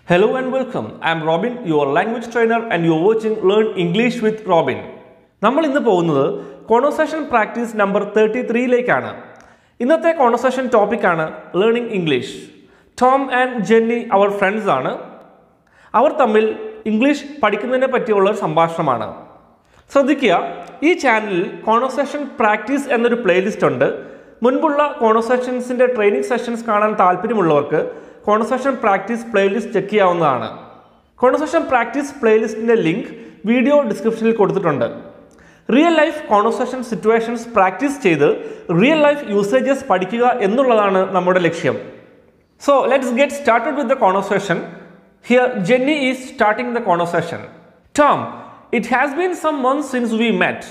Hello and welcome. I am Robin, your language trainer, and you are watching Learn English with Robin. നമ്മൾ ഇന്ന് പോകുന്നത് conversation practice number 33ലേക്കാണ്. ഇന്നത്തെ conversation ടോപ്പിക്കാണ് learning English. Tom and Jenny അവർ friends ആണ്. അവർ തമ്മിൽ ഇംഗ്ലീഷ് പഠിക്കുന്നതിനെ പറ്റിയുള്ള ഒരു സംഭാഷണമാണ്. ശ്രദ്ധിക്കുക, ഈ ചാനലിൽ കോൺവെർസേഷൻ പ്രാക്ടീസ് എന്നൊരു പ്ലേലിസ്റ്റ് ഉണ്ട്. മുൻപുള്ള കോൺവെർസേഷൻസിൻ്റെ ട്രെയിനിങ് സെഷൻസ് കാണാൻ താല്പര്യമുള്ളവർക്ക് കോൺവെർസേഷൻ പ്രാക്ടീസ് പ്ലേലിസ്റ്റ് ചെക്ക് ചെയ്യാവുന്നതാണ്. കോൺവെർസേഷൻ പ്രാക്ടീസ് പ്ലേലിസ്റ്റിൻ്റെ ലിങ്ക് വീഡിയോ ഡിസ്ക്രിപ്ഷനിൽ കൊടുത്തിട്ടുണ്ട്. Real life conversation situations practice ചെയ്ത് റിയൽ ലൈഫ് യൂസേജസ് പഠിക്കുക എന്നുള്ളതാണ് നമ്മുടെ ലക്ഷ്യം. So let's get started with the conversation. Here Jenny is starting the conversation. Tom, it has been some months since we met.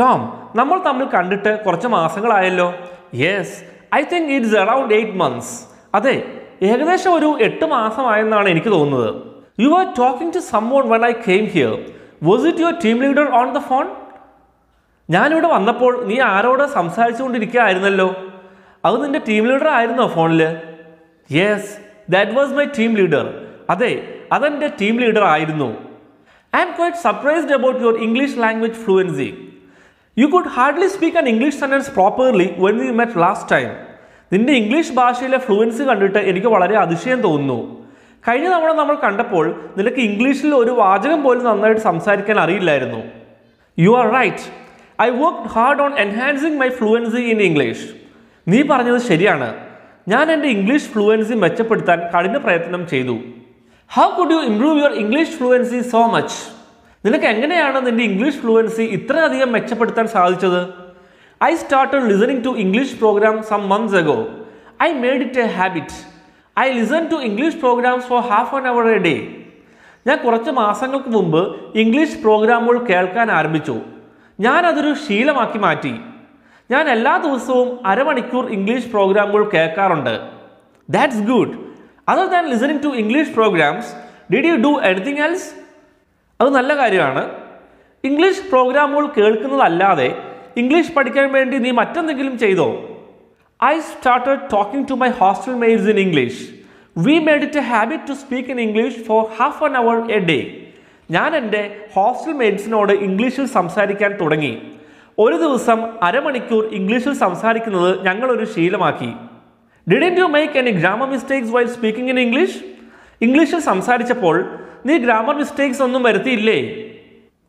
Tom, നമ്മൾ തമ്മിൽ കണ്ടിട്ട് കുറച്ച് മാസങ്ങളായല്ലോ. Yes, I think it's around 8 months. അതെ, ഏകദേശം ഒരു 8 മാസമായെന്നാണ് എനിക്ക് തോന്നുന്നത്. You are talking to someone when I came here. Was it your team leader on the phone? ഞാനിവിടെ വന്നപ്പോൾ നീ ആരോട് സംസാരിച്ചുകൊണ്ടിരിക്കുകയായിരുന്നല്ലോ. അത് നിന്റെ ടീം ലീഡർ ആയിരുന്നോ ഫോണിൽ? Yes, that was my team leader. അതെ, അതെൻ്റെ ടീം ലീഡർ ആയിരുന്നു. I am quite surprised about your English language fluency. You could hardly speak an English sentence properly when we met last time. നിന്റെ English ഭാഷയിലെ fluency കണ്ടിട്ട് എനിക്ക് വളരെ അതിശയം തോന്നുന്നു. കഴിഞ്ഞ തവണ നമ്മൾ കണ്ടപ്പോൾ നിനക്ക് ഇംഗ്ലീഷിൽ ഒരു വാചകം പോലും നന്നായിട്ട് സംസാരിക്കാൻ അറിയില്ലായിരുന്നു. You are right. I worked hard on enhancing my fluency in English. നീ പറഞ്ഞത് ശരിയാണ്. ഞാൻ എൻ്റെ ഇംഗ്ലീഷ് ഫ്ലുവൻസി മെച്ചപ്പെടുത്താൻ കഠിന പ്രയത്നം ചെയ്തു. How could U improve your English fluency so much? നിനക്ക് എങ്ങനെയാണ് നിന്റെ ഇംഗ്ലീഷ് ഫ്ലുവൻസി ഇത്രയധികം മെച്ചപ്പെടുത്താൻ സാധിച്ചത്? I started listening to English program some months ago. I made it a habit. I listened to English programs for half an hour a day. ഞാൻ കുറച്ച് മാസങ്ങൾക്ക് മുമ്പ് ഇംഗ്ലീഷ് പ്രോഗ്രാമുകൾ കേൾക്കാൻ ആരംഭിച്ചു. ഞാൻ അതൊരു ശീലമാക്കി മാറ്റി. ഞാൻ എല്ലാ ദിവസവും അരമണിക്കൂർ ഇംഗ്ലീഷ് പ്രോഗ്രാമുകൾ കേൾക്കാറുണ്ട്. That's good. Other than listening to English programs, did you do anything else? അത് നല്ല കാര്യമാണ്. ഇംഗ്ലീഷ് പ്രോഗ്രാമുകൾ കേൾക്കുന്നതല്ലാതെ ഇംഗ്ലീഷ് പഠിക്കാൻ വേണ്ടി നീ മറ്റെന്തെങ്കിലും ചെയ്തോ? I started talking to my hostel mates in English. We made it a habit to speak in English for half an hour a day. ഞാൻ എൻ്റെ ഹോസ്റ്റൽ മെയ്റ്റ്സിനോട് ഇംഗ്ലീഷിൽ സംസാരിക്കാൻ തുടങ്ങി. ഒരു ദിവസം അരമണിക്കൂർ ഇംഗ്ലീഷിൽ സംസാരിക്കുന്നത് ഞങ്ങളൊരു ശീലമാക്കി. Didn't you make any grammar mistakes while speaking in English? ഇംഗ്ലീഷിൽ സംസാരിച്ചപ്പോൾ നീ ഗ്രാമർ മിസ്റ്റേക്സ് ഒന്നും വരുത്തിയില്ലേ?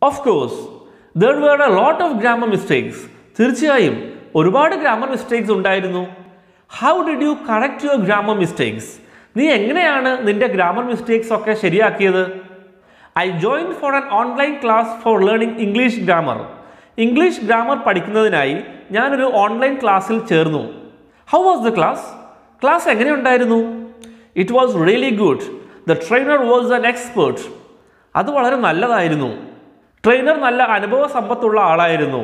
Of course, there were a lot of grammar mistakes. തീർച്ചയായും ഒരുപാട് ഗ്രാമർ മിസ്റ്റേക്സ് ഉണ്ടായിരുന്നു. How did you correct your grammar mistakes? നീ എങ്ങനെയാണ് നിന്റെ ഗ്രാമർ മിസ്റ്റേക്സ് ഒക്കെ ശരിയാക്കിയത്? I join for an online class for learning English grammar. English grammar പഠിക്കുന്നതിനായി ഞാനൊരു ഓൺലൈൻ ക്ലാസ്സിൽ ചേർന്നു. How was the class? Class എങ്ങനെയുണ്ടായിരുന്നു? It was really good. The trainer was an expert. അത് വളരെ നല്ലതായിരുന്നു. ട്രെയിനർ നല്ല അനുഭവ സമ്പത്തുള്ള ആളായിരുന്നു.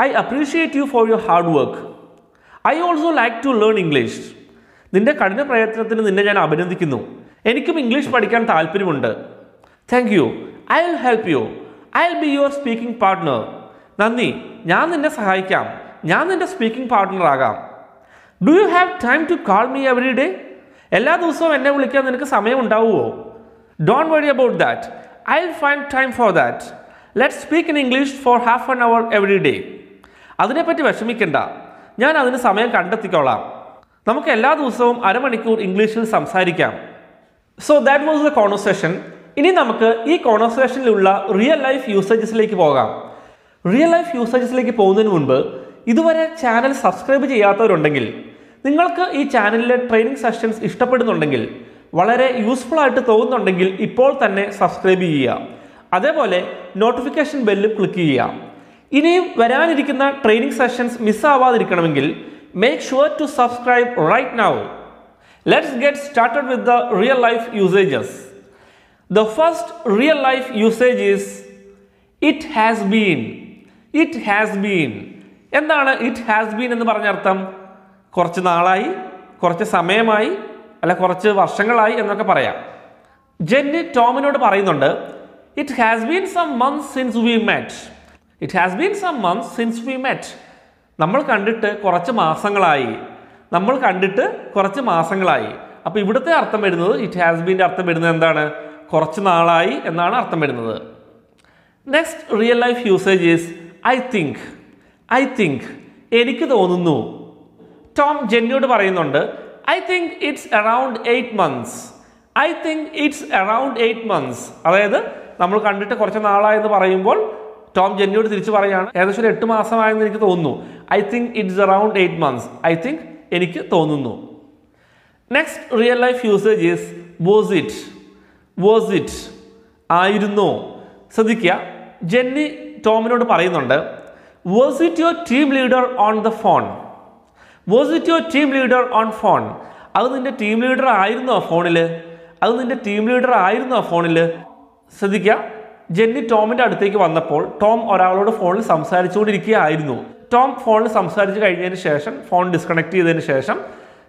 I appreciate you for your hard work. I also like to learn English. നിന്റെ കഠിന പ്രയത്നത്തിന് നിന്നെ ഞാൻ അഭിനന്ദിക്കുന്നു. എനിക്കും ഇംഗ്ലീഷ് പഠിക്കാൻ താല്പര്യമുണ്ട്. Thank you. I will help you. I will be your speaking partner. നന്ദി, ഞാൻ നിന്നെ സഹായിക്കാം. ഞാൻ നിന്റെ സ്പീക്കിംഗ് പാർട്ട്ണർ ആകാം. Do you have time to call me every day? എല്ലാ ദിവസവും എന്നെ വിളിക്കാൻ നിനക്ക് സമയം ഉണ്ടാവുമോ? Don't worry about that. I will find time for that. Let's speak in English for half an hour every day. അതിനെപ്പറ്റി വിഷമിക്കണ്ട, ഞാൻ അതിന് സമയം കണ്ടെത്തിക്കോളാം. നമുക്ക് എല്ലാ ദിവസവും അരമണിക്കൂർ ഇംഗ്ലീഷിൽ സംസാരിക്കാം. So that was the conversation. ഇനി നമുക്ക് ഈ കോൺവെർസേഷനിലുള്ള റിയൽ ലൈഫ് യൂസേജസിലേക്ക് പോകാം. റിയൽ ലൈഫ് യൂസേജസിലേക്ക് പോകുന്നതിന് മുൻപ് ഇതുവരെ ചാനൽ സബ്സ്ക്രൈബ് ചെയ്യാത്തവരുണ്ടെങ്കിൽ, നിങ്ങൾക്ക് ഈ ചാനലിലെ ട്രെയിനിങ് സെഷൻസ് ഇഷ്ടപ്പെടുന്നുണ്ടെങ്കിൽ, വളരെ യൂസ്ഫുൾ ആയിട്ട് തോന്നുന്നുണ്ടെങ്കിൽ ഇപ്പോൾ തന്നെ സബ്സ്ക്രൈബ് ചെയ്യുക. അതേപോലെ നോട്ടിഫിക്കേഷൻ ബെല്ലും ക്ലിക്ക് ചെയ്യുക. ഇനിയും വരാനിരിക്കുന്ന ട്രെയിനിങ് സെഷൻസ് മിസ്സാവാതിരിക്കണമെങ്കിൽ make sure to subscribe right now. Let's get started with the real life usages. The first real life usage is it has been. It has been. എന്താണ് it has been എന്ന് പറഞ്ഞ അർത്ഥം? കുറച്ച് നാളായി, കുറച്ച് സമയമായി, അല്ല കുറച്ച് വർഷങ്ങളായി എന്നൊക്കെ പറയാം. ജെന്നി ടോമിനോട് പറയുന്നുണ്ട്, It has been some months since we met. It has been some months since we met. നമ്മൾ കണ്ടിട്ട് കുറച്ച് മാസങ്ങളായി. അപ്പോൾ ഇവിടുത്തെ അർത്ഥം വരുന്നത് ഇറ്റ് ഹാസ് ബീൻ്റെ അർത്ഥം വരുന്നത് എന്താണ്? കുറച്ച് നാളായി എന്നാണ് അർത്ഥം വരുന്നത്. Next real life usage is I think. I think എനിക്ക് തോന്നുന്നു. ടോം ജെന്നിയോട് പറയുന്നുണ്ട് I think it's around 8 months. I think it's around 8 months. അതായത് നമ്മൾ കണ്ടിട്ട് കുറച്ച് നാളായെന്ന് പറയുമ്പോൾ ടോം ജെന്നിയോട് തിരിച്ച് പറയുകയാണ് ഏകദേശം ഒരു 8 മാസമായെന്ന് എനിക്ക് തോന്നുന്നു. I think it's around 8 months. I think എനിക്ക് തോന്നുന്നു. Next real life usage is was it. Was it ആയിരുന്നോ? ശ്രദ്ധിക്കുക, ജെന്നി ടോമിനോട് പറയുന്നുണ്ട് was it your team leader on the phone. Was it your team leader on phone. അത് നിൻ്റെ team leader ആയിരുന്നോ ഫോണിൽ? അത് നിൻ്റെ ടീം ലീഡർ ആയിരുന്നോ ഫോണിൽ? ശ്രദ്ധിക്കുക, ജെന്നി ടോമിൻ്റെ അടുത്തേക്ക് വന്നപ്പോൾ ടോം ഒരാളോട് ഫോണിൽ സംസാരിച്ചുകൊണ്ടിരിക്കുകയായിരുന്നു. ടോം ഫോണിൽ സംസാരിച്ച് കഴിഞ്ഞതിന് ശേഷം ഫോൺ ഡിസ്കണക്ട് ചെയ്തതിന് ശേഷം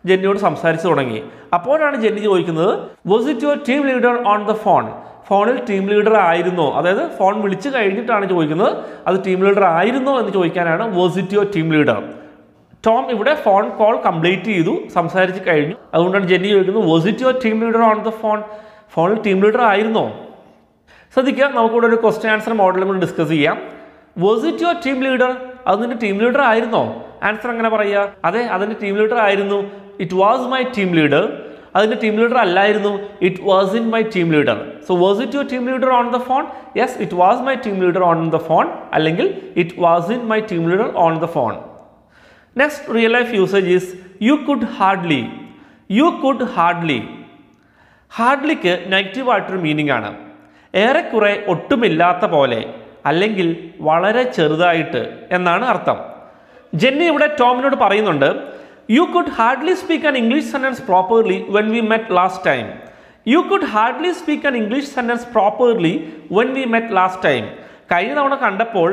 ജെന്നിയോട് സംസാരിച്ച് തുടങ്ങി. അപ്പോഴാണ് ജെന്നി ചോദിക്കുന്നത് was it your team leader on the phone. ഫോണിൽ ടീം ലീഡർ ആയിരുന്നോ? അതായത് ഫോൺ വിളിച്ച് കഴിഞ്ഞിട്ടാണ് ചോദിക്കുന്നത് അത് ടീം ലീഡർ ആയിരുന്നോ എന്ന് ചോദിക്കാനാണ് was it your team leader. Tom ഇവിടെ ഫോൺ കോൾ കംപ്ലീറ്റ് ചെയ്തു, സംസാരിച്ച് കഴിഞ്ഞു. അതുകൊണ്ടാണ് ജെന്നി ചോദിക്കുന്നത് was it your team leader on the phone. ഫോണിൽ ടീം ലീഡർ ആയിരുന്നോ? ശ്രദ്ധിക്കുക, നമുക്കിവിടെ ഒരു ക്വസ്റ്റ്യൻ ആൻസർ മോഡലും കൂടി ഡിസ്കസ് ചെയ്യാം. Was it your team leader? അത് നിന്റെ ടീം ലീഡർ ആയിരുന്നോ? ആൻസർ എങ്ങനെ പറയുക? അതെ, അതിൻ്റെ ടീം ലീഡർ ആയിരുന്നു. It was my team leader. അതിൻ്റെ ടീം ലീഡർ അല്ലായിരുന്നു. It was in my team leader. So was it your team leader on the phone? Yes, it was my team leader on the phone. അല്ലെങ്കിൽ it was in my team leader on the phone. Next real life usage is you could hardly. You could hardly. ഹാർഡ്ലിക്ക് നെഗറ്റീവായിട്ടൊരു meaning ആണ്. ഏറെക്കുറെ ഒട്ടുമില്ലാത്ത പോലെ അല്ലെങ്കിൽ വളരെ ചെറുതായിട്ട് എന്നാണ് അർത്ഥം. ജെന്നി ഇവിടെ ടോമിനോട് പറയുന്നുണ്ട് U could hardly speak an English sentence properly when we met last time. U could hardly speak an English sentence properly when we met last time. കഴിഞ്ഞ തവണ കണ്ടപ്പോൾ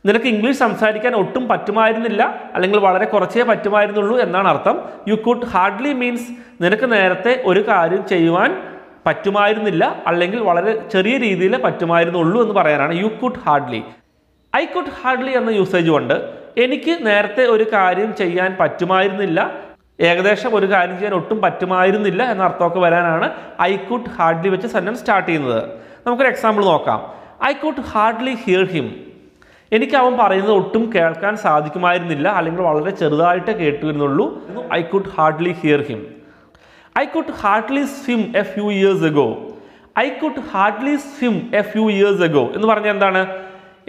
നിനക്ക് ഇംഗ്ലീഷ് സംസാരിക്കാൻ ഒട്ടും പറ്റുമായിരുന്നില്ല അല്ലെങ്കിൽ വളരെ കുറച്ചേ പറ്റുമായിരുന്നുള്ളൂ എന്നാണ് അർത്ഥം. യു കുഡ് ഹാർഡ്ലി മീൻസ് നിനക്ക് നേരത്തെ ഒരു കാര്യം ചെയ്യുവാൻ പറ്റുമായിരുന്നില്ല അല്ലെങ്കിൽ വളരെ ചെറിയ രീതിയിൽ പറ്റുമായിരുന്നുള്ളൂ എന്ന് പറയാനാണ് U could hardly. I could hardly എന്ന യൂസേജും ഉണ്ട്. എനിക്ക് നേരത്തെ ഒരു കാര്യം ചെയ്യാൻ പറ്റുമായിരുന്നില്ല, ഏകദേശം ഒരു കാര്യം ചെയ്യാൻ ഒട്ടും പറ്റുമായിരുന്നില്ല എന്ന അർത്ഥമൊക്കെ വരാനാണ് ഐ കുഡ് ഹാർഡ്ലി വെച്ച് സെൻറ്റൻസ് സ്റ്റാർട്ട് ചെയ്യുന്നത്. നമുക്കൊരു എക്സാമ്പിൾ നോക്കാം. I could hardly hear him. എനിക്ക് അവൻ പറയുന്നത് ഒട്ടും കേൾക്കാൻ സാധിക്കുമായിരുന്നില്ല അല്ലെങ്കിൽ വളരെ ചെറുതായിട്ട് കേട്ടുവരുന്നുള്ളൂ. I could hardly hear him. I could hardly swim a few years ago. I could hardly swim a few years ago എന്ന് പറഞ്ഞാൽ എന്താണ്?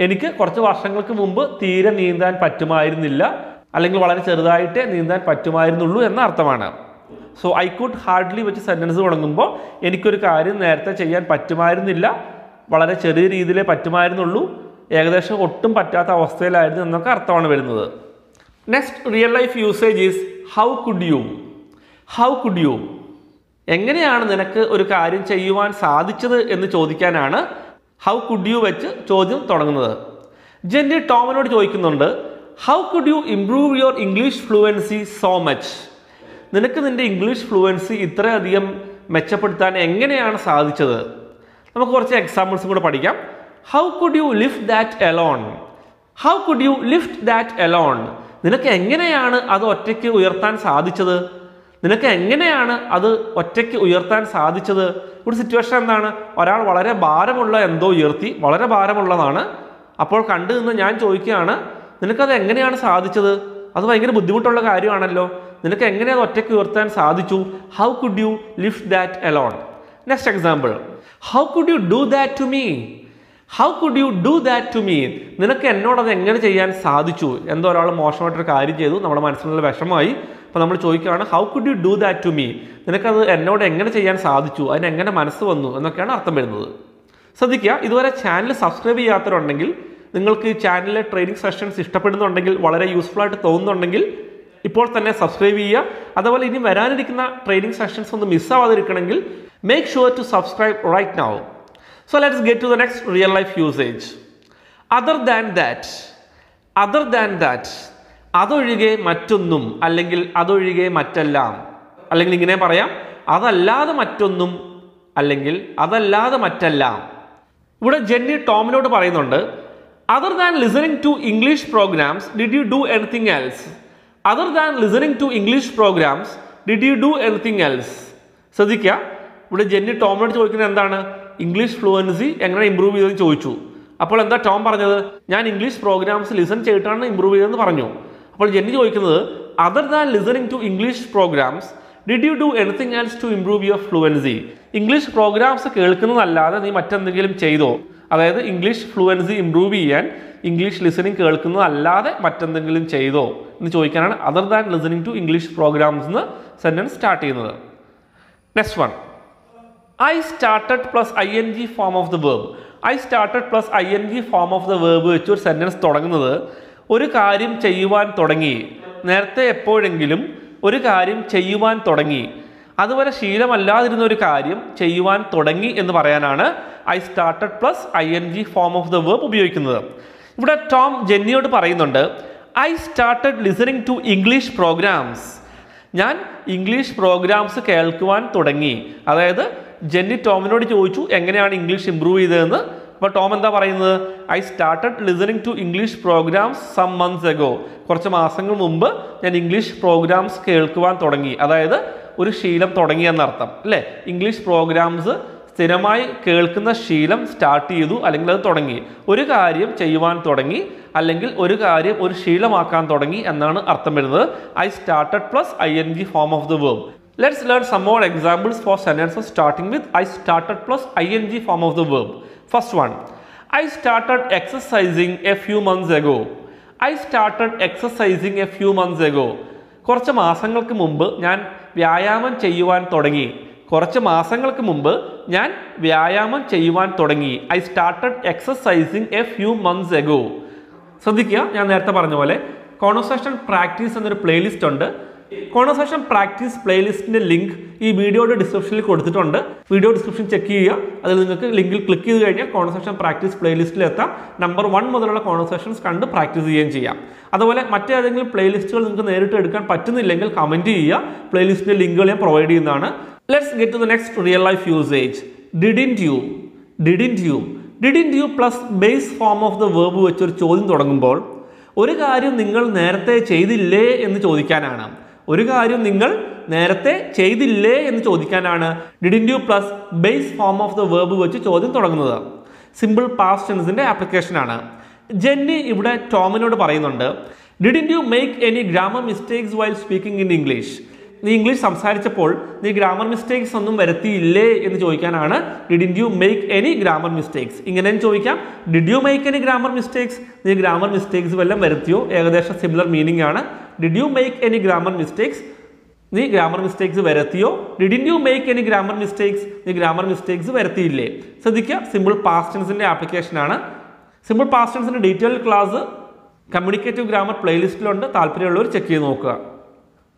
എനിക്ക് കുറച്ച് വർഷങ്ങൾക്ക് മുമ്പ് തീരെ നീന്താൻ പറ്റുമായിരുന്നില്ല അല്ലെങ്കിൽ വളരെ ചെറുതായിട്ട് നീന്താൻ പറ്റുമായിരുന്നുള്ളൂ എന്ന അർത്ഥമാണ്. സോ ഐ കുഡ് ഹാർഡ്ലി വെച്ച് സെൻറ്റൻസ് തുടങ്ങുമ്പോൾ എനിക്കൊരു കാര്യം നേരത്തെ ചെയ്യാൻ പറ്റുമായിരുന്നില്ല, വളരെ ചെറിയ രീതിയിലേ പറ്റുമായിരുന്നുള്ളൂ, ഏകദേശം ഒട്ടും പറ്റാത്ത അവസ്ഥയിലായിരുന്നു എന്നൊക്കെ അർത്ഥമാണ് വരുന്നത്. Next real life usage is how could U. How could U. എങ്ങനെയാണ് നിനക്ക് ഒരു കാര്യം ചെയ്യുവാൻ സാധിച്ചത് എന്ന് ചോദിക്കാനാണ് ഹൗ കുഡ് യു വെച്ച് ചോദ്യം തുടങ്ങുന്നത്. ജെന്നി ടോമിനോട് ചോദിക്കുന്നുണ്ട് how could U improve your English fluency so much. നിനക്ക് നിൻ്റെ ഇംഗ്ലീഷ് ഫ്ലുവൻസി ഇത്രയധികം മെച്ചപ്പെടുത്താൻ എങ്ങനെയാണ് സാധിച്ചത്? നമുക്ക് കുറച്ച് എക്സാമ്പിൾസും കൂടെ പഠിക്കാം. How could you lift that alone. How could you lift that alone. നിനക്ക് എങ്ങനെയാണ് അത് ഒറ്റയ്ക്ക് ഉയർത്താൻ സാധിച്ചത്? നിനക്ക് എങ്ങനെയാണ് അത് ഒറ്റയ്ക്ക് ഉയർത്താൻ സാധിച്ചത്? ഒരു സിറ്റുവേഷൻ എന്താണ്? ഒരാൾ വളരെ ഭാരമുള്ള എന്തോ ഉയർത്തി, വളരെ ഭാരമുള്ളതാണ്. അപ്പോൾ കണ്ടു നിന്ന് ഞാൻ ചോദിക്കുകയാണ് നിനക്കത് എങ്ങനെയാണ് സാധിച്ചത്? അത് ഭയങ്കര ബുദ്ധിമുട്ടുള്ള കാര്യമാണല്ലോ, നിനക്ക് എങ്ങനെ അത് ഒറ്റയ്ക്ക് ഉയർത്താൻ സാധിച്ചു? How could you lift that alone. Next example, how could you do that to me. How could you do that to me. നിനക്ക് എന്നോടത് എങ്ങനെ ചെയ്യാൻ സാധിച്ചു? എന്തോ ഒരാൾ മോശമായിട്ടൊരു കാര്യം ചെയ്തു, നമ്മുടെ മനസ്സിലുള്ള വിഷമമായി. അപ്പോൾ നമ്മൾ ചോദിക്കുകയാണ് how could you do that to me. നിനക്കത് എന്നോട് എങ്ങനെ ചെയ്യാൻ സാധിച്ചു, അതിനെങ്ങനെ മനസ്സ് വന്നു എന്നൊക്കെയാണ് അർത്ഥം വരുന്നത്. ശ്രദ്ധിക്കുക, ഇതുവരെ ചാനൽ സബ്സ്ക്രൈബ് ചെയ്യാത്തവരുണ്ടെങ്കിൽ, നിങ്ങൾക്ക് ഈ ചാനലിലെ ട്രെയിനിങ് സെഷൻസ് ഇഷ്ടപ്പെടുന്നുണ്ടെങ്കിൽ, വളരെ യൂസ്ഫുൾ ആയിട്ട് തോന്നുന്നുണ്ടെങ്കിൽ ഇപ്പോൾ തന്നെ സബ്സ്ക്രൈബ് ചെയ്യുക. അതുപോലെ ഇനി വരാനിരിക്കുന്ന ട്രെയിനിങ് സെഷൻസ് ഒന്ന് മിസ്സാവാതിരിക്കണമെങ്കിൽ make sure to subscribe right now. So let's get to the next real life usage. Other than that. Other than that. അതൊഴികെ മറ്റൊന്നും അല്ലെങ്കിൽ അതൊഴികെ മറ്റെല്ലാം. അല്ലെങ്കിൽ ഇങ്ങനെ പറയാം, അതല്ലാതെ മറ്റൊന്നും അല്ലെങ്കിൽ അതല്ലാതെ മറ്റെല്ലാം. ഇവിടെ ജെന്നി ടോമിനോട് പറയുന്നുണ്ട് other than listening to English programs did you do anything else. Other than listening to English programs did you do anything else. ശ്രദ്ധിക്കുക, ഇവിടെ ജെന്നി ടോമിനോട് ചോദിക്കുന്നത് എന്താണ്? ഇംഗ്ലീഷ് ഫ്ലുവൻസി എങ്ങനെ ഇമ്പ്രൂവ് ചെയ്തെന്ന് ചോദിച്ചു. അപ്പോൾ എന്താ ടോം പറഞ്ഞത്? ഞാൻ ഇംഗ്ലീഷ് പ്രോഗ്രാംസ് ലിസൺ ചെയ്തിട്ടാണ് ഇമ്പ്രൂവ് ചെയ്തതെന്ന് പറഞ്ഞു. അപ്പോൾ ജെന്നി ചോദിക്കുന്നത്, other than listening to English programs did you do anything else to improve your fluency? English programs കേൾക്കുന്നതല്ലാതെ നീ മറ്റെന്തെങ്കിലും ചെയ്തോ? അതായത് ഇംഗ്ലീഷ് ഫ്ലുവൻസി ഇംപ്രൂവ് ചെയ്യാൻ ഇംഗ്ലീഷ് ലിസണിങ് കേൾക്കുന്നതല്ലാതെ മറ്റെന്തെങ്കിലും ചെയ്തോ എന്ന് ചോദിക്കാനാണ് other than listening to English programs എന്ന് സെന്റൻസ് സ്റ്റാർട്ട് ചെയ്യുന്നത്. Next one, I started plus ing form of the verb. I started plus ing form of the verb വെച്ച് ഒരു സെന്റൻസ് തുടങ്ങുന്നത് ഒരു കാര്യം ചെയ്യുവാൻ തുടങ്ങി. നേരത്തെ എപ്പോഴെങ്കിലും ഒരു കാര്യം ചെയ്യുവാൻ തുടങ്ങി, അതുവരെ ശീലമല്ലാതിരുന്ന ഒരു കാര്യം ചെയ്യുവാൻ തുടങ്ങി എന്ന് പറയാനാണ് I started plus ing form of the verb ഉപയോഗിക്കുന്നത്. ഇവിടെ ടോം ജെന്നിയോട് പറയുന്നുണ്ട്, I started listening to English programs. ഞാൻ ഇംഗ്ലീഷ് പ്രോഗ്രാംസ് കേൾക്കുവാൻ തുടങ്ങി. അതായത് ജെന്നി ടോമിനോട് ചോദിച്ചു എങ്ങനെയാണ് ഇംഗ്ലീഷ് ഇംപ്രൂവ് ചെയ്തതെന്ന്. അപ്പോൾ ടോം എന്താ പറയുന്നത്? I started listening to English programs some months ago. കുറച്ച് മാസങ്ങൾ മുമ്പ് ഞാൻ ഇംഗ്ലീഷ് പ്രോഗ്രാംസ് കേൾക്കുവാൻ തുടങ്ങി. അതായത് ഒരു ശീലം തുടങ്ങി എന്നർത്ഥം അല്ലേ? ഇംഗ്ലീഷ് പ്രോഗ്രാംസ് സ്ഥിരമായി കേൾക്കുന്ന ശീലം സ്റ്റാർട്ട് ചെയ്തു, അല്ലെങ്കിൽ അത് തുടങ്ങി. ഒരു കാര്യം ചെയ്യുവാൻ തുടങ്ങി, അല്ലെങ്കിൽ ഒരു കാര്യം ഒരു ശീലമാക്കാൻ തുടങ്ങി എന്നാണ് അർത്ഥം വരുന്നത്. I started plus ing form of the verb. Let's learn some more examples for sentences starting with I started plus ing form of the verb. First one, I started exercising a few months ago. I started exercising a few months ago. കുറച്ച് മാസങ്ങൾക്ക് മുമ്പ് ഞാൻ വ്യായാമം ചെയ്യുവാൻ തുടങ്ങി. കുറച്ച് മാസങ്ങൾക്ക് മുമ്പ് ഞാൻ വ്യായാമം ചെയ്യുവാൻ തുടങ്ങി. I started exercising a few months ago. ശ്രദ്ധിക്കുക, ഞാൻ നേരത്തെ പറഞ്ഞ പോലെ കോൺവെർസേഷൻ പ്രാക്ടീസ് എന്നൊരു പ്ലേലിസ്റ്റ് ഉണ്ട്. കോൺവെർസേഷൻ പ്രാക്ടീസ് പ്ലേലിസ്റ്റിന്റെ ലിങ്ക് ഈ വീഡിയോയുടെ ഡിസ്ക്രിപ്ഷനിൽ കൊടുത്തിട്ടുണ്ട്. വീഡിയോ ഡിസ്ക്രിപ്ഷൻ ചെക്ക് ചെയ്യുക. അതിൽ നിങ്ങൾക്ക് ലിങ്കിൽ ക്ലിക്ക് ചെയ്ത് കഴിഞ്ഞാൽ കോൺവെർസേഷൻ പ്രാക്ടീസ് പ്ലേലിസ്റ്റിൽ എത്താം. നമ്പർ 1 മുതലുള്ള കോൺവെർസേഷൻസ് കണ്ട് പ്രാക്ടീസ് ചെയ്യുകയും ചെയ്യാം. അതുപോലെ മറ്റേതെങ്കിലും പ്ലേലിസ്റ്റുകൾ നിങ്ങൾക്ക് നേരിട്ട് എടുക്കാൻ പറ്റുന്നില്ലെങ്കിൽ കമൻറ്റ് ചെയ്യുക. പ്ലേലിസ്റ്റിന്റെ ലിങ്കുകൾ ഞാൻ പ്രൊവൈഡ് ചെയ്യുന്നതാണ്. Let's get to the next real life usage. Didn't you. Didn't you. Didn't you plus base form of the verb വെച്ചൊരു ചോദ്യം തുടങ്ങുമ്പോൾ ഒരു കാര്യം നിങ്ങൾ നേരത്തെ ചെയ്തില്ലേ എന്ന് ചോദിക്കാനാണ്. ഒരു കാര്യം നിങ്ങൾ നേരത്തെ ചെയ്തില്ലേ എന്ന് ചോദിക്കാനാണ് didn't you plus base form of the verb വെച്ച് ചോദ്യം തുടങ്ങുന്നത്. സിമ്പിൾ പാസ്റ്റ് ടെൻസിന്റെ ആപ്ലിക്കേഷനാണ്. ജെന്നി ഇവിടെ ടോമിനോട് പറയുന്നുണ്ട്, didn't you make any grammar mistakes while speaking in English. നീ ഇംഗ്ലീഷ് സംസാരിച്ചപ്പോൾ നീ ഗ്രാമർ മിസ്റ്റേക്സ് ഒന്നും വരുത്തിയില്ലേ എന്ന് ചോദിക്കാനാണ് didn't you make any grammar mistakes. ഇങ്ങനെയും ചോദിക്കാം, did you make any grammar mistakes. നീ ഗ്രാമർ മിസ്റ്റേക്സ് വല്ലതും വരുത്തിയോ? ഏകദേശം സിമിലർ മീനിങ് ആണ്. Did you make any grammar mistakes. നീ ഗ്രാമർ മിസ്റ്റേക്സ് വരുത്തിയോ? Didn't you make any grammar mistakes. നീ ഗ്രാമർ മിസ്റ്റേക്സ് വരുത്തിയില്ലേ? ശ്രദ്ധിക്കുക, സിമ്പിൾ പാസ്റ്റ് ടെൻസിന്റെ ആപ്ലിക്കേഷനാണ്. സിമ്പിൾ പാസ്റ്റ് ടെൻസിന്റെ ഡീറ്റെയിൽ ക്ലാസ് കമ്മ്യൂണിക്കേറ്റീവ് ഗ്രാമർ പ്ലേലിസ്റ്റിലുണ്ട്. താല്പര്യമുള്ളവർ ചെക്ക് ചെയ്ത് നോക്കുക.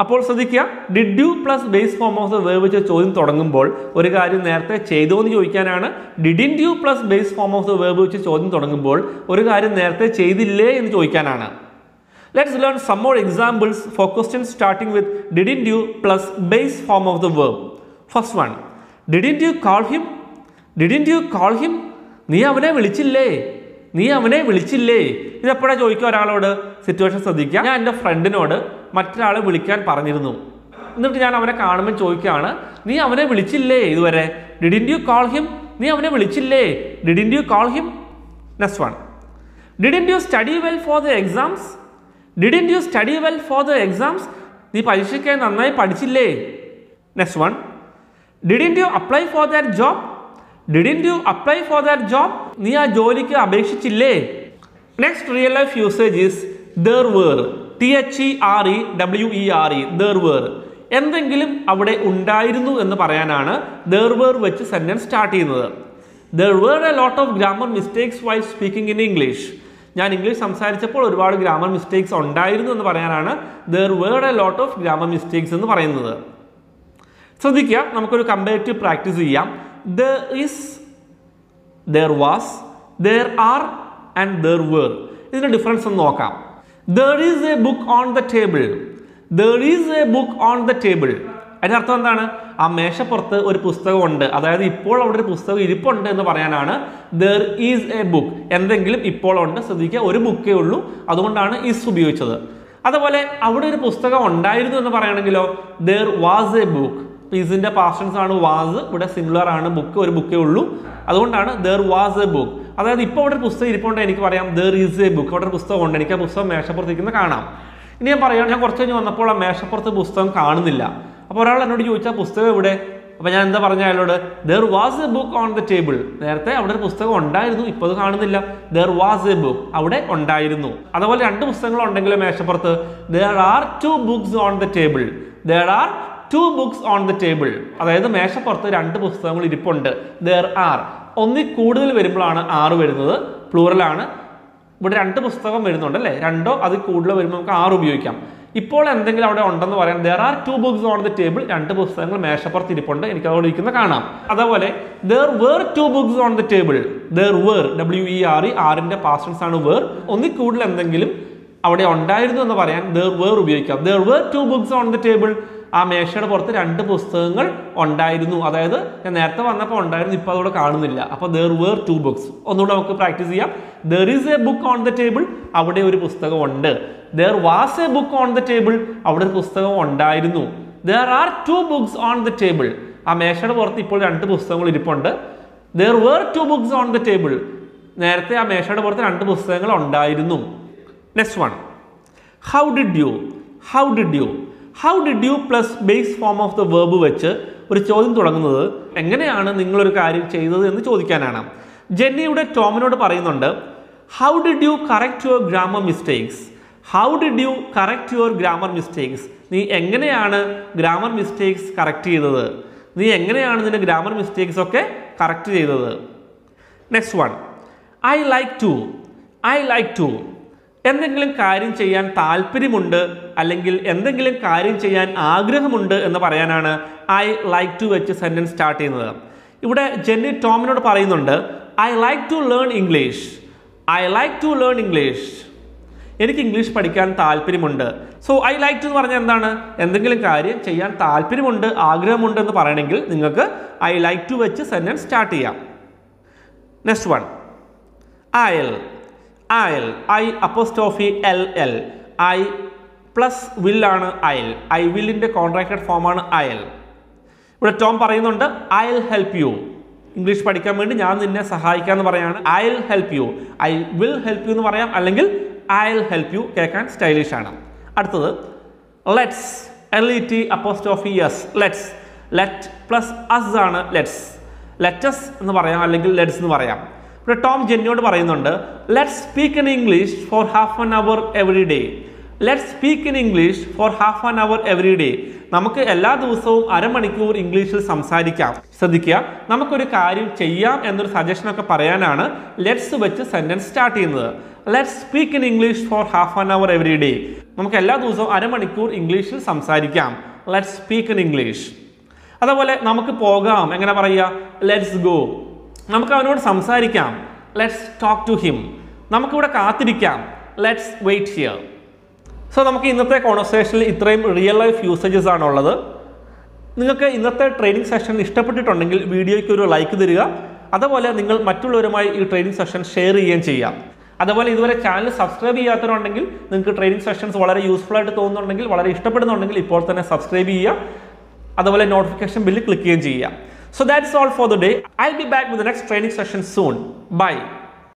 അപ്പോൾ ശ്രദ്ധിക്കുക, did you plus base form of the verb വെച്ച് ചോദ്യം തുടങ്ങുമ്പോൾ ഒരു കാര്യം നേരത്തെ ചെയ്തോ എന്ന് ചോദിക്കാനാണ്. Didn't you plus base form of the verb വെച്ച് ചോദ്യം തുടങ്ങുമ്പോൾ ഒരു കാര്യം നേരത്തെ ചെയ്തില്ലേ എന്ന് ചോദിക്കാനാണ്. Let's learn some more examples for questions starting with didn't you plus base form of the verb. First one, didn't you call him? Didn't you call him? നീ അവനെ വിളിച്ചില്ലേ? നീ അവനെ വിളിച്ചില്ലേ? ഇതെപ്പോഴാണ് ചോദിക്കുക ഒരാളോട്? സിറ്റുവേഷൻ ശ്രദ്ധിക്കുക. ഞാൻ എൻ്റെ ഫ്രണ്ടിനോട് മറ്റൊരാളെ വിളിക്കാൻ പറഞ്ഞിരുന്നു. എന്നിട്ട് ഞാൻ അവനെ കാണുമ്പോൾ ചോദിക്കുകയാണ്, നീ അവനെ വിളിച്ചില്ലേ ഇതുവരെ? Didn't you call him? നീ അവനെ വിളിച്ചില്ലേ? Didn't you call him? Next one, didn't you study well for the exams? Didn't you study well for the exams? നീ പരീക്ഷയ്ക്ക് നന്നായി പഠിച്ചില്ലേ? Next one, didn't you apply for that job? Didn't you apply for that job? നീ ആ ജോലിക്ക് അപേക്ഷിച്ചില്ലേ? Next real life usage is there were. THEREWERE. There were. എന്തെങ്കിലും അവിടെ ഉണ്ടായിരുന്നു എന്ന് പറയാനാണ് there were വെച്ച് സെന്റൻസ് സ്റ്റാർട്ട് ചെയ്യുന്നത്. There were a lot of grammar mistakes while speaking in English. ഞാൻ ഇംഗ്ലീഷ് സംസാരിച്ചപ്പോൾ ഒരുപാട് ഗ്രാമർ മിസ്റ്റേക്സ് ഉണ്ടായിരുന്നു എന്ന് പറയാനാണ് there were a lot of grammar mistakes എന്ന് പറയുന്നത്. ശ്രദ്ധിക്കുക, നമുക്കൊരു കമ്പാരിറ്റീവ് പ്രാക്ടീസ് ചെയ്യാം. There is, there was, there are and there were. ഇതിന്റെ ഡിഫറൻസ് ഒന്ന് നോക്കാം. There is a book on the table. There is a book on the table. അതിന്റെ അർത്ഥം എന്താണ്? ആ മേശപ്പുറത്ത് ഒരു പുസ്തകമുണ്ട്. അതായത് ഇപ്പോൾ അവിടെ ഒരു പുസ്തകം ഇരിപ്പുണ്ട് എന്ന് പറയാനാണ് there is a book. എന്തെങ്കിലും ഇപ്പോൾ ഉണ്ട്. ശ്രദ്ധിക്കുക, ഒരു ബുക്കേ ഉള്ളൂ, അതുകൊണ്ടാണ് is ഉപയോഗിച്ചത്. അതുപോലെ അവിടെ ഒരു പുസ്തകം ഉണ്ടായിരുന്നു എന്ന് പറയുകയാണെങ്കിലോ there was a book. ഈസിന്റെ പാസ്റ്റ് ടെൻസ് ആണ് വാസ്, ഇവിടെ സിംഗുലർ ആണ്, ബുക്ക് ഒരു ബുക്കേ ഉള്ളൂ, അതുകൊണ്ടാണ് there was a book. അതായത് ഇപ്പോൾ അവിടെ ഒരു പുസ്തകം ഇരിപ്പുണ്ട്, എനിക്ക് പറയാം there is a book, അവിടെ ഒരു പുസ്തകം ഉണ്ട്, എനിക്ക് ആ പുസ്തകം മേശപ്പുറത്തിരിക്കുന്നത് കാണാം. ഇനി ഞാൻ പറയാം, ഞാൻ കുറച്ച് കഴിഞ്ഞ് വന്നപ്പോൾ ആ മേശപ്പുറത്ത് പുസ്തകം കാണുന്നില്ല. അപ്പോൾ ഒരാൾ എന്നോട് ചോദിച്ചാൽ പുസ്തകം ഇവിടെ, അപ്പോൾ ഞാൻ എന്താ പറഞ്ഞ അയാളോട് there was a book on the table. നേരത്തെ അവിടെ ഒരു പുസ്തകം ഉണ്ടായിരുന്നു, ഇപ്പോൾ അത് കാണുന്നില്ല. there was a book, അവിടെ ഉണ്ടായിരുന്നു. അതുപോലെ രണ്ട് പുസ്തകങ്ങൾ ഉണ്ടെങ്കിലും മേശപ്പുറത്ത് there are two books on the table. there are two books on the table. അതായത് മേശപ്പുറത്ത് രണ്ട് പുസ്തകങ്ങൾ ഇരിപ്പുണ്ട്. there are ഒന്നിൽ കൂടുതൽ വരുമ്പോഴാണ് ആറ് വരുന്നത്, പ്ലൂറലാണ്. ഇവിടെ രണ്ട് പുസ്തകം വരുന്നുണ്ട് അല്ലേ, രണ്ടോ അതിൽ കൂടുതൽ വരുമ്പോൾ നമുക്ക് ആറ് ഉപയോഗിക്കാം. ഇപ്പോൾ എന്തെങ്കിലും അവിടെ ഉണ്ടെന്ന് പറയാം there are two books on the table, രണ്ട് പുസ്തകങ്ങൾ മേശപ്പുറത്ത് ഇരിപ്പുണ്ട്, എനിക്ക് അവിടെ ഇരിക്കുന്ന കാണാം. അതേപോലെ there were two books on the table. there were WERE, ആറിന്റെ പാസ്റ്റ് ടെൻസ് ആണ് were. ഒന്നിൽ കൂടുതൽ എന്തെങ്കിലും അവിടെ ഉണ്ടായിരുന്നു എന്ന് പറയാൻ there were ഉപയോഗിക്കാം. there were two books on the table. ആ മേശയുടെ പുറത്ത് രണ്ട് പുസ്തകങ്ങൾ ഉണ്ടായിരുന്നു, അതായത് ഞാൻ നേരത്തെ വന്നപ്പോൾ ഉണ്ടായിരുന്നു, ഇപ്പോൾ അതോടെ കാണുന്നില്ല. അപ്പോൾ there were two books. ഒന്നുകൂടെ നമുക്ക് പ്രാക്ടീസ് ചെയ്യാം. there is a book on the table, അവിടെ ഒരു പുസ്തകം ഉണ്ട്. there was a book on the table, അവിടെ ഒരു പുസ്തകം ഉണ്ടായിരുന്നു. there are two books on the table, ആ മേശയുടെ പുറത്ത് ഇപ്പോൾ രണ്ട് പുസ്തകങ്ങൾ ഇരിപ്പുണ്ട്. there were two books on the table, നേരത്തെ ആ മേശയുടെ പുറത്ത് രണ്ട് പുസ്തകങ്ങൾ ഉണ്ടായിരുന്നു. Next one, how did you. how did you how did you plus base form of the verb വെച്ച് ഒരു ചോദ്യം തുടങ്ങുന്നത് എങ്ങനെയാണ് നിങ്ങളൊരു കാര്യം ചെയ്തത് എന്ന് ചോദിക്കാനാണ്. ജെന്നി ഇവിടെ ടോമിനോട് പറയുന്നുണ്ട് how did you correct your grammar mistakes. how did you correct your grammar mistakes. നീ എങ്ങനെയാണ് ഗ്രാമർ മിസ്റ്റേക്സ് കറക്റ്റ് ചെയ്തത്, നീ എങ്ങനെയാണ് നിന്റെ ഗ്രാമർ മിസ്റ്റേക്സ് ഒക്കെ കറക്റ്റ് ചെയ്തത്. Next one, I like to എന്തെങ്കിലും കാര്യം ചെയ്യാൻ താല്പര്യമുണ്ട് അല്ലെങ്കിൽ എന്തെങ്കിലും കാര്യം ചെയ്യാൻ ആഗ്രഹമുണ്ട് എന്ന് പറയാനാണ് I like to വെച്ച് സെന്റൻസ് സ്റ്റാർട്ട് ചെയ്യുന്നത്. ഇവിടെ ജെന്നി ടോമിനോട് പറയുന്നുണ്ട് I like to learn English. I like to learn English. എനിക്ക് ഇംഗ്ലീഷ് പഠിക്കാൻ താല്പര്യമുണ്ട്. സോ I like to എന്ന് പറഞ്ഞാൽ എന്താണ്, എന്തെങ്കിലും കാര്യം ചെയ്യാൻ താല്പര്യമുണ്ട്, ആഗ്രഹമുണ്ട് എന്ന് പറയണമെങ്കിൽ നിങ്ങൾക്ക് I like to വെച്ച് സെന്റൻസ് സ്റ്റാർട്ട് ചെയ്യാം. Next one, I'll. I apostrophe LL. I plus will ആണ് I'll. I willന്റെ കോൺട്രാക്റ്റഡ് ഫോമാണ് I'll. ഇവിടെ ടോം പറയുന്നുണ്ട് I'll help you. ഇംഗ്ലീഷ് പഠിക്കാൻ വേണ്ടി ഞാൻ നിന്നെ സഹായിക്കാമെന്ന് പറയാണ് I'll help you. I will help you എന്ന് പറയാം, അല്ലെങ്കിൽ I'll help you, കേൾക്കാൻ സ്റ്റൈലിഷ് ആണ്. അടുത്തത് let's. LET apostrophe S. let's. let plus us ആണ് let's. let us എന്ന് പറയാം, അല്ലെങ്കിൽ let's എന്ന് പറയാം. ഇവിടെ ടോം ജെന്നിയോട് പറയുന്നുണ്ട് let's speak in English for half an hour every day. Let's speak in English for half an hour every day. നമുക്ക് എല്ലാ ദിവസവും അരമണിക്കൂർ ഇംഗ്ലീഷിൽ സംസാരിക്കാം. ശ്രദ്ധിക്കുക, നമുക്കൊരു കാര്യം ചെയ്യാം എന്നൊരു സജഷനൊക്കെ പറയാനാണ് ലെറ്റ്സ് വെച്ച് സെന്റൻസ് സ്റ്റാർട്ട് ചെയ്യുന്നത്. Let's speak in English for half an hour every day. നമുക്ക് എല്ലാ ദിവസവും അരമണിക്കൂർ ഇംഗ്ലീഷിൽ സംസാരിക്കാം. Let's speak in English. അതുപോലെ നമുക്ക് പോകാം, എങ്ങനെ പറയുക, ലെറ്റ്സ് ഗോ. നമുക്ക് അവനോട് സംസാരിക്കാം, ലെറ്റ്സ് ടോക്ക് ടു ഹിം. നമുക്കിവിടെ കാത്തിരിക്കാം, ലെറ്റ്സ് വെയിറ്റ് ഹിയർ. സോ നമുക്ക് ഇന്നത്തെ കോൺവെർസേഷനിൽ ഇത്രയും റിയൽ ലൈഫ് യൂസേജസ് ആണുള്ളത്. നിങ്ങൾക്ക് ഇന്നത്തെ ട്രെയിനിങ് സെഷൻ ഇഷ്ടപ്പെട്ടിട്ടുണ്ടെങ്കിൽ വീഡിയോയ്ക്ക് ഒരു ലൈക്ക് തരിക. അതുപോലെ നിങ്ങൾ മറ്റുള്ളവരുമായി ഈ ട്രെയിനിങ് സെഷൻ ഷെയർ ചെയ്യുകയും ചെയ്യാം. അതുപോലെ ഇതുവരെ ചാനൽ സബ്സ്ക്രൈബ് ചെയ്യാത്തവരുണ്ടെങ്കിൽ, നിങ്ങൾക്ക് ട്രെയിനിങ് സെഷൻസ് വളരെ യൂസ്ഫുൾ ആയിട്ട് തോന്നുന്നുണ്ടെങ്കിൽ, വളരെ ഇഷ്ടപ്പെടുന്നുണ്ടെങ്കിൽ ഇപ്പോൾ തന്നെ സബ്സ്ക്രൈബ് ചെയ്യുക. അതുപോലെ നോട്ടിഫിക്കേഷൻ ബില്ല് ക്ലിക്ക് ചെയ്യുകയും ചെയ്യുക. So that's all for the day. I'll be back with the next training session soon. Bye.